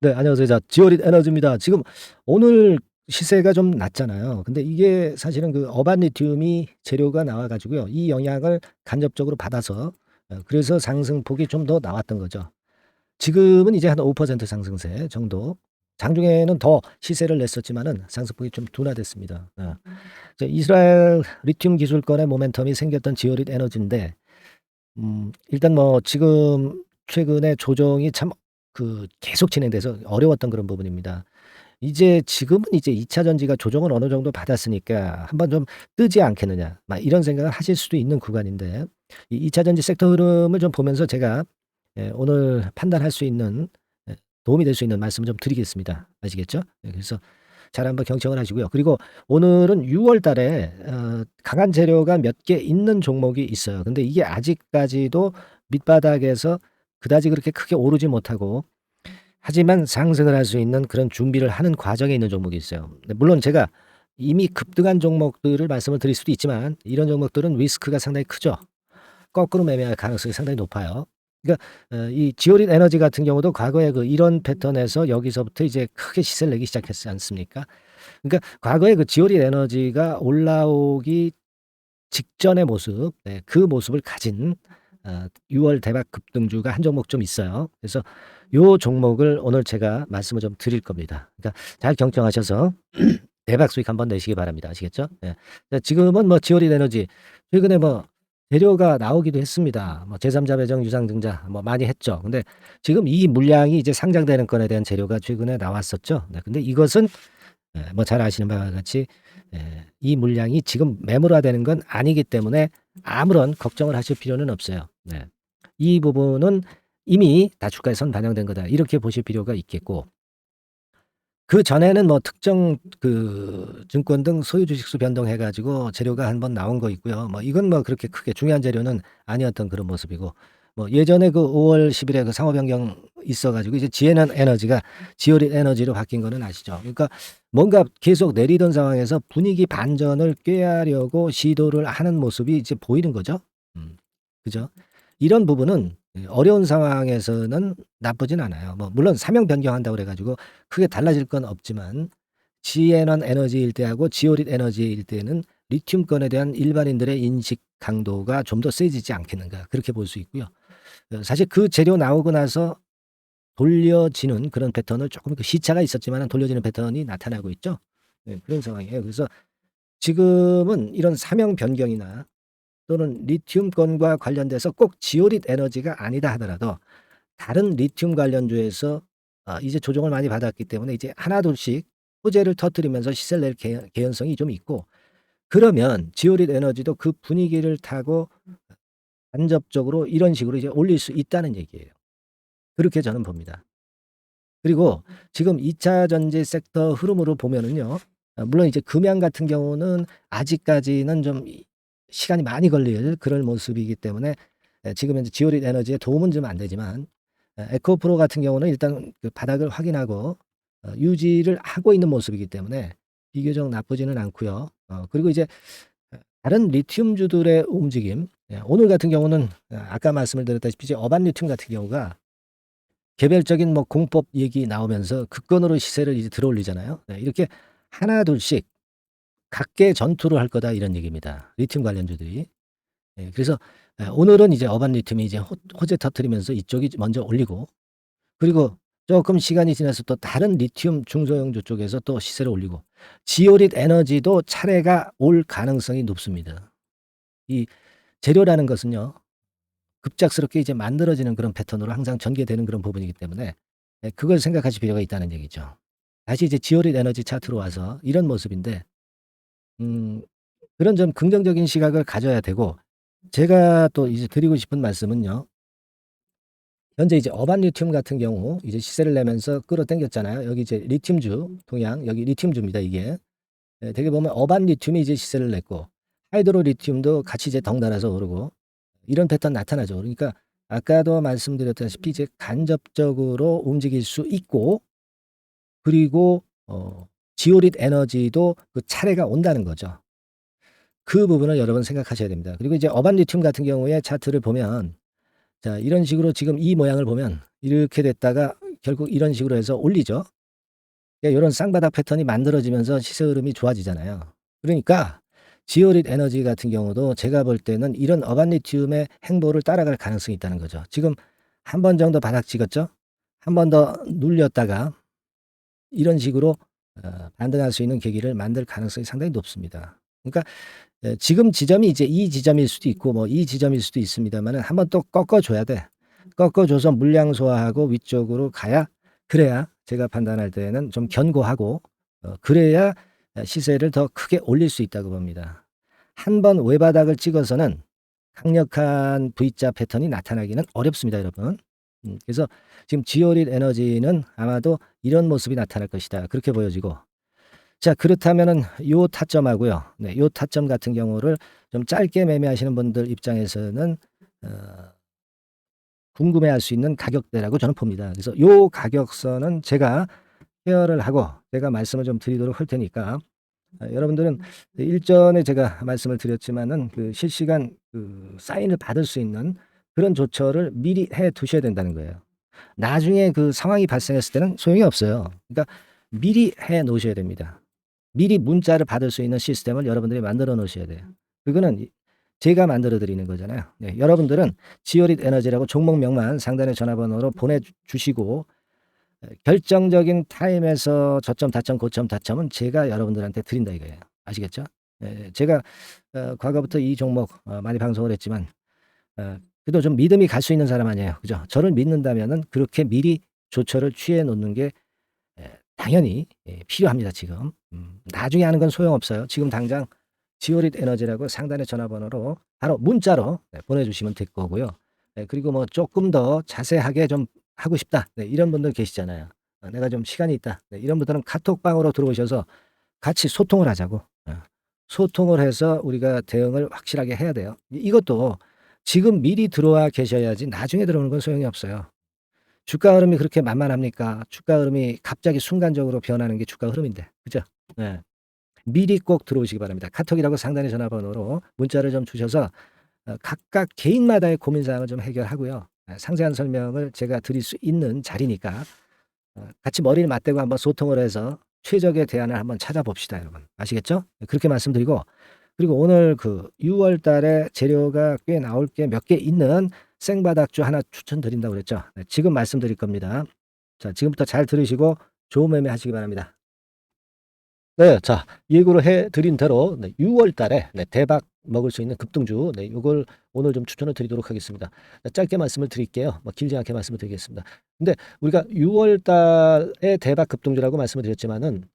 네, 안녕하세요. 자, 지오릿 에너지입니다. 지금 오늘 시세가 좀 낮잖아요. 근데 이게 사실은 그 어반 리튬이 재료가 나와 가지고요. 이 영향을 간접적으로 받아서 그래서 상승폭이 좀 더 나왔던 거죠. 지금은 이제 한 5% 상승세 정도. 장중에는 더 시세를 냈었지만은 상승폭이 좀 둔화됐습니다. 이스라엘 리튬 기술권의 모멘텀이 생겼던 지오릿 에너지인데 일단 뭐 지금 최근에 조정이 참 계속 진행돼서 어려웠던 그런 부분입니다. 이제 지금은 이제 2차 전지가 조정을 어느 정도 받았으니까 '한번 좀 뜨지 않겠느냐.' 막 이런 생각을 하실 수도 있는 구간인데 이 2차 전지 섹터 흐름을 좀 보면서 제가 오늘 판단할 수 있는 도움이 될 수 있는 말씀을 좀 드리겠습니다. 아시겠죠? 그래서 잘 한번 경청을 하시고요. 그리고 오늘은 6월 달에 강한 재료가 몇 개 있는 종목이 있어요. 근데 이게 아직까지도 밑바닥에서 그다지 그렇게 크게 오르지 못하고 하지만 상승을 할 수 있는 그런 준비를 하는 과정에 있는 종목이 있어요. 네, 물론 제가 이미 급등한 종목들을 말씀을 드릴 수도 있지만 이런 종목들은 리스크가 상당히 크죠. 거꾸로 매매할 가능성이 상당히 높아요. 그러니까 이 지오릿 에너지 같은 경우도 과거에 이런 패턴에서 여기서부터 이제 크게 시세를 내기 시작했지 않습니까? 그러니까 과거에 그 지오릿 에너지가 올라오기 직전의 모습, 그 모습을 가진 6월 대박 급등주가 한 종목 좀 있어요. 그래서 요 종목을 오늘 제가 말씀을 좀 드릴 겁니다. 그러니까 잘 경청하셔서 대박 수익 한번 내시기 바랍니다. 아시겠죠? 예. 자, 지금은 뭐 지오릿 에너지 최근에 뭐 재료가 나오기도 했습니다. 뭐 제3자 배정 유상증자 뭐 많이 했죠. 근데 지금 이 물량이 이제 상장되는 건에 대한 재료가 최근에 나왔었죠. 네. 근데 이것은 뭐 잘 아시는 바와 같이 이 물량이 지금 매물화되는 건 아니기 때문에 아무런 걱정을 하실 필요는 없어요. 네. 이 부분은 이미 다 주가에 선 반영된 거다. 이렇게 보실 필요가 있겠고 그전에는 뭐 특정 증권 등 소유 주식수 변동해 가지고 재료가 한번 나온 거 있고요. 뭐 이건 뭐 그렇게 크게 중요한 재료는 아니었던 그런 모습이고 뭐 예전에 5월 10 일에 상호 변경 있어 가지고 이제 지에넌 에너지가 지오릿 에너지로 바뀐 거는 아시죠? 그러니까 뭔가 계속 내리던 상황에서 분위기 반전을 꾀하려고 시도를 하는 모습이 이제 보이는 거죠. 그죠? 이런 부분은 어려운 상황에서는 나쁘진 않아요. 뭐 물론 사명 변경한다고 그래 가지고 크게 달라질 건 없지만 지에넌 에너지일 때하고 지오릿 에너지일 때는 리튬권에 대한 일반인들의 인식 강도가 좀 더 세지지 않겠는가 그렇게 볼 수 있고요. 사실 그 재료 나오고 나서 돌려지는 그런 패턴을 조금 시차가 있었지만은 돌려지는 패턴이 나타나고 있죠. 그런 상황이에요. 그래서 지금은 이런 사명 변경이나 또는 리튬권과 관련돼서 꼭 지오릿 에너지가 아니다 하더라도 다른 리튬 관련주에서 이제 조정을 많이 받았기 때문에 이제 하나둘씩 호재를 터뜨리면서 시세를 낼 개연성이 좀 있고 그러면 지오릿 에너지도 그 분위기를 타고 간접적으로 이런 식으로 이제 올릴 수 있다는 얘기예요. 그렇게 저는 봅니다. 그리고 지금 2차 전지 섹터 흐름으로 보면은요. 물론 이제 금양 같은 경우는 아직까지는 좀 시간이 많이 걸릴 그런 모습이기 때문에 지금 현재 지오릿 에너지에 도움은 좀 안 되지만 에코프로 같은 경우는 일단 그 바닥을 확인하고 유지를 하고 있는 모습이기 때문에 비교적 나쁘지는 않고요. 그리고 이제 다른 리튬주들의 움직임, 오늘 같은 경우는 아까 말씀을 드렸다시피 이제 어반 리튬 같은 경우가 개별적인 뭐 공법 얘기 나오면서 급건으로 시세를 이제 들어올리잖아요. 이렇게 하나둘씩 각계 전투를 할 거다 이런 얘기입니다. 리튬 관련주들이. 그래서 오늘은 이제 어반 리튬이 이제 호재 터뜨리면서 이쪽이 먼저 올리고 그리고 조금 시간이 지나서 또 다른 리튬 중소형주 쪽에서 또 시세를 올리고 지오릿 에너지도 차례가 올 가능성이 높습니다. 이 재료라는 것은요. 급작스럽게 이제 만들어지는 그런 패턴으로 항상 전개되는 그런 부분이기 때문에 그걸 생각하실 필요가 있다는 얘기죠. 다시 이제 지오릿 에너지 차트로 와서 이런 모습인데 음 그런 좀 긍정적인 시각을 가져야 되고 제가 또 이제 드리고 싶은 말씀은요. 현재 이제 어반 리튬 같은 경우 이제 시세를 내면서 끌어당겼잖아요. 여기 이제 리튬주 동양 여기 리튬주입니다 이게. 되게 보면 어반 리튬이 이제 시세를 냈고 하이드로 리튬도 같이 이제 덩달아서 오르고 이런 패턴 나타나죠. 그러니까 아까도 말씀드렸다시피 이제 간접적으로 움직일 수 있고 그리고 지오릿 에너지도 그 차례가 온다는 거죠. 그 부분을 여러분 생각하셔야 됩니다. 그리고 이제 어반 리튬 같은 경우에 차트를 보면 자 이런 식으로 지금 이 모양을 보면 이렇게 됐다가 결국 이런 식으로 해서 올리죠. 이런 쌍바닥 패턴이 만들어지면서 시세 흐름이 좋아지잖아요. 그러니까 지오릿 에너지 같은 경우도 제가 볼 때는 이런 어반리튬의 행보를 따라갈 가능성이 있다는 거죠. 지금 한 번 정도 바닥 찍었죠. 한 번 더 눌렸다가 이런 식으로 반등할 수 있는 계기를 만들 가능성이 상당히 높습니다. 그러니까 지금 지점이 이제 이 지점일 수도 있고 뭐 이 지점일 수도 있습니다만은 한번 또 꺾어 줘야 돼. 꺾어 줘서 물량 소화하고 위쪽으로 가야, 그래야 제가 판단할 때는 좀 견고하고 그래야 시세를 더 크게 올릴 수 있다고 봅니다. 한 번 외바닥을 찍어서는 강력한 V자 패턴이 나타나기는 어렵습니다, 여러분. 그래서 지금 지오릿 에너지는 아마도 이런 모습이 나타날 것이다, 그렇게 보여지고, 자, 그렇다면은 요 타점하고요. 네, 요 타점 같은 경우를 좀 짧게 매매하시는 분들 입장에서는 궁금해할 수 있는 가격대라고 저는 봅니다. 그래서 요 가격선은 제가 헤어를 하고 제가 말씀을 좀 드리도록 할 테니까 여러분들은 일전에 제가 말씀을 드렸지만은 그 실시간 그 사인을 받을 수 있는 그런 조처를 미리 해 두셔야 된다는 거예요. 나중에 그 상황이 발생했을 때는 소용이 없어요. 그러니까 미리 해 놓으셔야 됩니다. 미리 문자를 받을 수 있는 시스템을 여러분들이 만들어 놓으셔야 돼요. 그거는 제가 만들어 드리는 거잖아요. 네, 여러분들은 지오릿 에너지라고 종목명만 상단의 전화번호로 보내주시고 결정적인 타임에서 저점, 다점, 고점, 다점은 제가 여러분들한테 드린다 이거예요. 아시겠죠? 제가 과거부터 이 종목 많이 방송을 했지만 그래도 좀 믿음이 갈 수 있는 사람 아니에요. 그죠? 저를 믿는다면은 그렇게 미리 조처를 취해 놓는 게 당연히 필요합니다, 지금. 나중에 하는 건 소용없어요. 지금 당장 지오릿 에너지라고 상단의 전화번호로 바로 문자로 보내주시면 될 거고요. 그리고 뭐 조금 더 자세하게 좀 하고 싶다, 이런 분들 계시잖아요. 내가 좀 시간이 있다, 이런 분들은 카톡방으로 들어오셔서 같이 소통을 하자고. 소통을 해서 우리가 대응을 확실하게 해야 돼요. 이것도 지금 미리 들어와 계셔야지 나중에 들어오는 건 소용이 없어요. 주가 흐름이 그렇게 만만합니까? 주가 흐름이 갑자기 순간적으로 변하는 게 주가 흐름인데. 그죠? 네. 미리 꼭 들어오시기 바랍니다. 카톡이라고 상단의 전화번호로 문자를 좀 주셔서 각각 개인마다의 고민사항을 좀 해결하고요. 상세한 설명을 제가 드릴 수 있는 자리니까 같이 머리를 맞대고 한번 소통을 해서 최적의 대안을 한번 찾아봅시다, 여러분. 아시겠죠? 그렇게 말씀드리고, 그리고 오늘 그 6월 달에 재료가 꽤 나올 게 몇 개 있는 생바닥주 하나 추천드린다고 그랬죠. 지금 말씀드릴 겁니다. 자, 지금부터 잘 들으시고 좋은 매매 하시기 바랍니다. 네, 자, 예고를 해 드린 대로 6월 달에 대박 먹을 수 있는 급등주, 요걸 오늘 좀 추천을 드리도록 하겠습니다. 짧게 말씀을 드릴게요. 뭐 길지 않게 말씀을 드리겠습니다. 근데 우리가 6월 달에 대박 급등주라고 말씀을 드렸지만은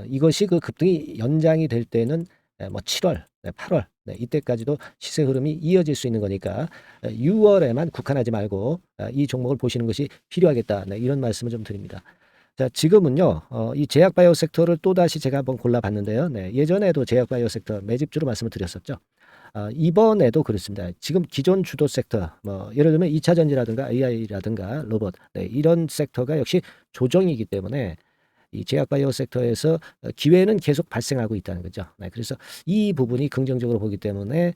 이것이 그 급등이 연장이 될 때는 뭐 7월, 8월 이때까지도 시세 흐름이 이어질 수 있는 거니까 6월에만 국한하지 말고 이 종목을 보시는 것이 필요하겠다. 이런 말씀을 좀 드립니다. 자, 지금은요, 이 제약바이오 섹터를 또다시 제가 한번 골라봤는데요. 예전에도 제약바이오 섹터 매집주로 말씀을 드렸었죠. 이번에도 그렇습니다. 지금 기존 주도 섹터, 뭐 예를 들면 2차 전지라든가 AI라든가 로봇, 이런 섹터가 역시 조정이기 때문에 이 제약바이오 섹터에서 기회는 계속 발생하고 있다는 거죠. 그래서 이 부분이 긍정적으로 보기 때문에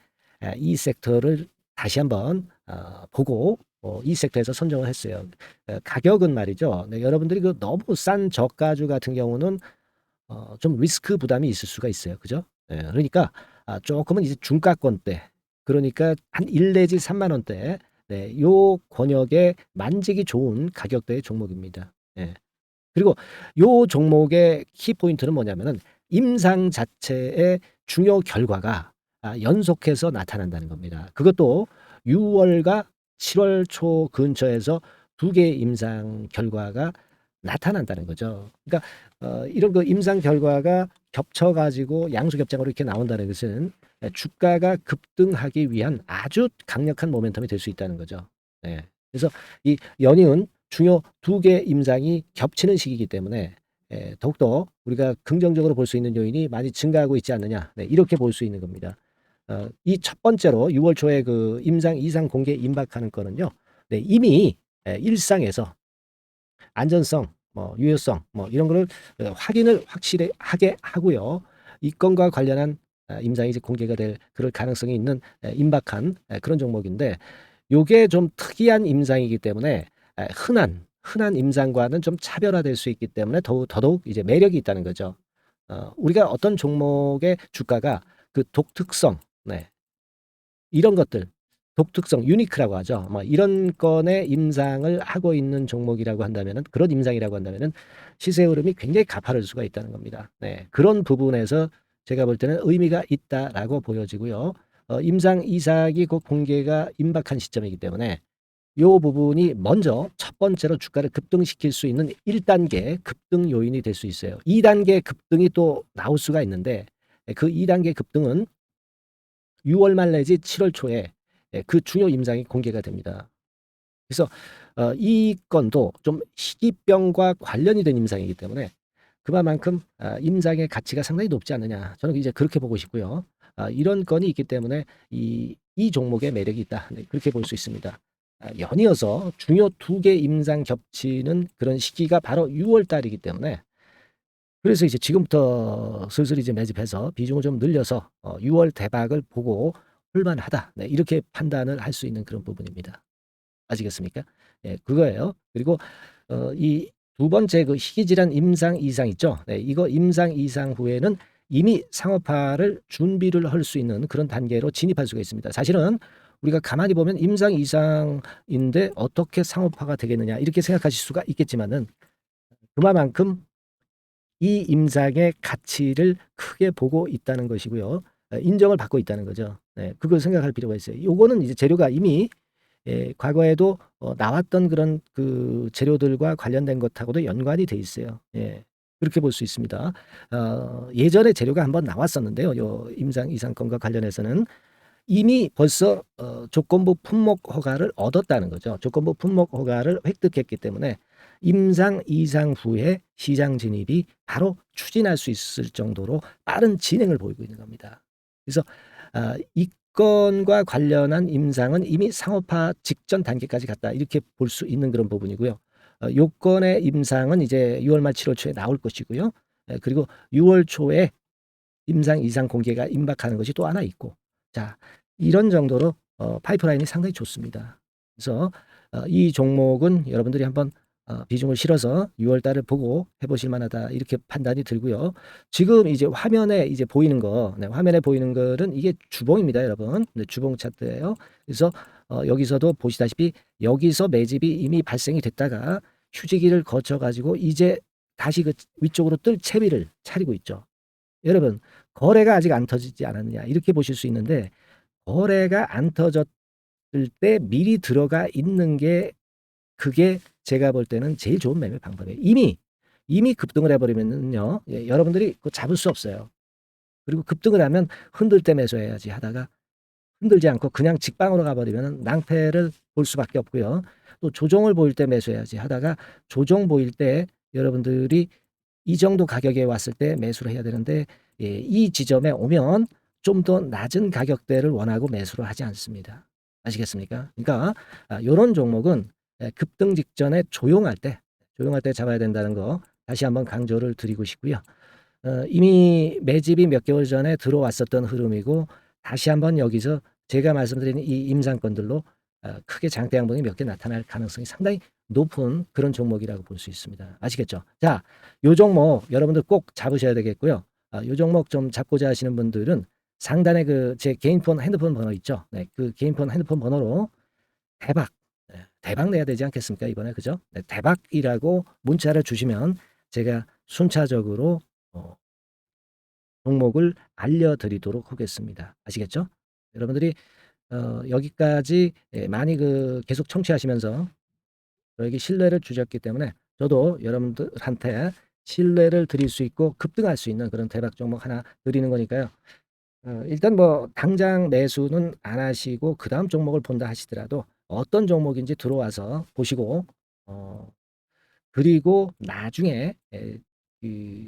이 섹터를 다시 한번 보고 이 섹터에서 선정을 했어요. 가격은 말이죠. 여러분들이 그 너무 싼 저가주 같은 경우는 좀 리스크 부담이 있을 수가 있어요. 그죠? 그러니까 조금은 이제 중가권대, 그러니까 한 1 내지 3만 원대, 요 권역에 만지기 좋은 가격대의 종목입니다. 그리고 요 종목의 키포인트는 뭐냐면은 임상 자체의 중요 결과가 연속해서 나타난다는 겁니다. 그것도 6월과 7월 초 근처에서 2개의 임상 결과가 나타난다는 거죠. 그러니까 이런 그 임상 결과가 겹쳐 가지고 양수 겹장으로 이렇게 나온다는 것은 주가가 급등하기 위한 아주 강력한 모멘텀이 될 수 있다는 거죠. 그래서 이 연이은 중요 2개 임상이 겹치는 시기이기 때문에 더욱더 우리가 긍정적으로 볼 수 있는 요인이 많이 증가하고 있지 않느냐, 이렇게 볼 수 있는 겁니다. 이 첫 번째로 6월 초에 그 임상 이상 공개 임박하는 거는요, 이미 일상에서 안전성, 뭐 유효성, 뭐 이런 거를 확인을 확실하게 하고요. 이 건과 관련한 임상이 이제 공개가 될 그럴 가능성이 있는 임박한 그런 종목인데, 요게 좀 특이한 임상이기 때문에 흔한 흔한 임상과는 좀 차별화될 수 있기 때문에 더더욱 이제 매력이 있다는 거죠. 우리가 어떤 종목의 주가가 그 독특성, 네, 이런 것들, 독특성, 유니크라고 하죠. 뭐 이런 건의 임상을 하고 있는 종목이라고 한다면은, 그런 임상이라고 한다면은 시세 흐름이 굉장히 가파를 수가 있다는 겁니다. 네, 그런 부분에서 제가 볼 때는 의미가 있다라고 보여지고요. 임상 이삭이 곧 공개가 임박한 시점이기 때문에 요 부분이 먼저 첫 번째로 주가를 급등시킬 수 있는 1단계 급등 요인이 될 수 있어요. 2단계 급등이 또 나올 수가 있는데, 그 2단계 급등은 6월 말 내지 7월 초에 그 중요 임상이 공개가 됩니다. 그래서 이 건도 좀 희귀병과 관련이 된 임상이기 때문에 그만큼 임상의 가치가 상당히 높지 않느냐. 저는 이제 그렇게 보고 싶고요. 이런 건이 있기 때문에 이 종목의 매력이 있다. 네, 그렇게 볼 수 있습니다. 연이어서 중요 2개 임상 겹치는 그런 시기가 바로 6월 달이기 때문에, 그래서 이제 지금부터 슬슬 이제 매집해서 비중을 좀 늘려서 6월 대박을 보고 볼만하다. 네, 이렇게 판단을 할 수 있는 그런 부분입니다. 아시겠습니까? 예, 그거예요. 그리고 이 두 번째 그 희귀질환 임상 이상 있죠. 네, 이거 임상 이상 후에는 이미 상업화를 준비를 할 수 있는 그런 단계로 진입할 수가 있습니다. 사실은 우리가 가만히 보면 임상 이상인데 어떻게 상업화가 되겠느냐 이렇게 생각하실 수가 있겠지만은, 그만큼 이 임상의 가치를 크게 보고 있다는 것이고요. 인정을 받고 있다는 거죠. 네, 그걸 생각할 필요가 있어요. 요거는 이제 재료가 이미 과거에도 나왔던 그런 그 재료들과 관련된 것하고도 연관이 돼 있어요. 예. 그렇게 볼 수 있습니다. 예전에 재료가 한번 나왔었는데요. 요 임상 이상권과 관련해서는 이미 벌써 조건부 품목 허가를 얻었다는 거죠. 조건부 품목 허가를 획득했기 때문에 임상 이상 후에 시장 진입이 바로 추진할 수 있을 정도로 빠른 진행을 보이고 있는 겁니다. 그래서 이 건과 관련한 임상은 이미 상업화 직전 단계까지 갔다, 이렇게 볼 수 있는 그런 부분이고요. 요건의 임상은 이제 6월 말 7월 초에 나올 것이고요. 그리고 6월 초에 임상 이상 공개가 임박하는 것이 또 하나 있고, 자, 이런 정도로 파이프라인이 상당히 좋습니다. 그래서 이 종목은 여러분들이 한번 비중을 실어서 6월 달을 보고 해보실 만하다, 이렇게 판단이 들고요. 지금 이제 화면에 이제 보이는 거, 네, 화면에 보이는 거는 이게 주봉입니다, 여러분. 네, 주봉 차트예요. 그래서 여기서도 보시다시피 여기서 매집이 이미 발생이 됐다가 휴지기를 거쳐 가지고 이제 다시 그 위쪽으로 뜰 채비를 차리고 있죠. 여러분, 거래가 아직 안 터지지 않았느냐 이렇게 보실 수 있는데, 거래가 안 터졌을 때 미리 들어가 있는 게, 그게 제가 볼 때는 제일 좋은 매매 방법이에요. 이미 급등을 해버리면요, 예, 여러분들이 그거 잡을 수 없어요. 그리고 급등을 하면 흔들 때 매수해야지 하다가 흔들지 않고 그냥 직방으로 가버리면 낭패를 볼 수밖에 없고요. 또 조정을 보일 때 매수해야지 하다가 조정 보일 때 여러분들이 이 정도 가격에 왔을 때 매수를 해야 되는데, 예, 이 지점에 오면 좀 더 낮은 가격대를 원하고 매수를 하지 않습니다. 아시겠습니까? 그러니까 요런 종목은 급등 직전에 조용할 때 잡아야 된다는 거 다시 한번 강조를 드리고 싶고요. 이미 매집이 몇 개월 전에 들어왔었던 흐름이고, 다시 한번 여기서 제가 말씀드린 이 임상권들로 크게 장대 양봉이 몇 개 나타날 가능성이 상당히 높은 그런 종목이라고 볼 수 있습니다. 아시겠죠? 자, 요 종목 여러분들 꼭 잡으셔야 되겠고요. 요 종목 좀 잡고자 하시는 분들은 상단에 그 제 개인폰 핸드폰 번호 있죠? 네, 그 개인폰 핸드폰 번호로 대박, 대박 내야 되지 않겠습니까? 이번에 그죠? 네, 대박이라고 문자를 주시면 제가 순차적으로 종목을 알려드리도록 하겠습니다. 아시겠죠? 여러분들이 여기까지 많이 그 계속 청취하시면서 저에게 신뢰를 주셨기 때문에 저도 여러분들한테 신뢰를 드릴 수 있고 급등할 수 있는 그런 대박 종목 하나 드리는 거니까요. 일단 뭐 당장 매수는 안 하시고 그 다음 종목을 본다 하시더라도 어떤 종목인지 들어와서 보시고, 그리고 나중에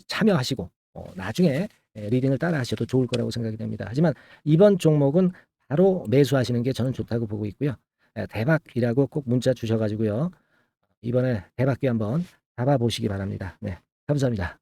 참여하시고 나중에 리딩을 따라 하셔도 좋을 거라고 생각이 됩니다. 하지만 이번 종목은 바로 매수하시는 게 저는 좋다고 보고 있고요. 대박이라고 꼭 문자 주셔 가지고요, 이번에 대박기 한번 잡아보시기 바랍니다. 네, 감사합니다.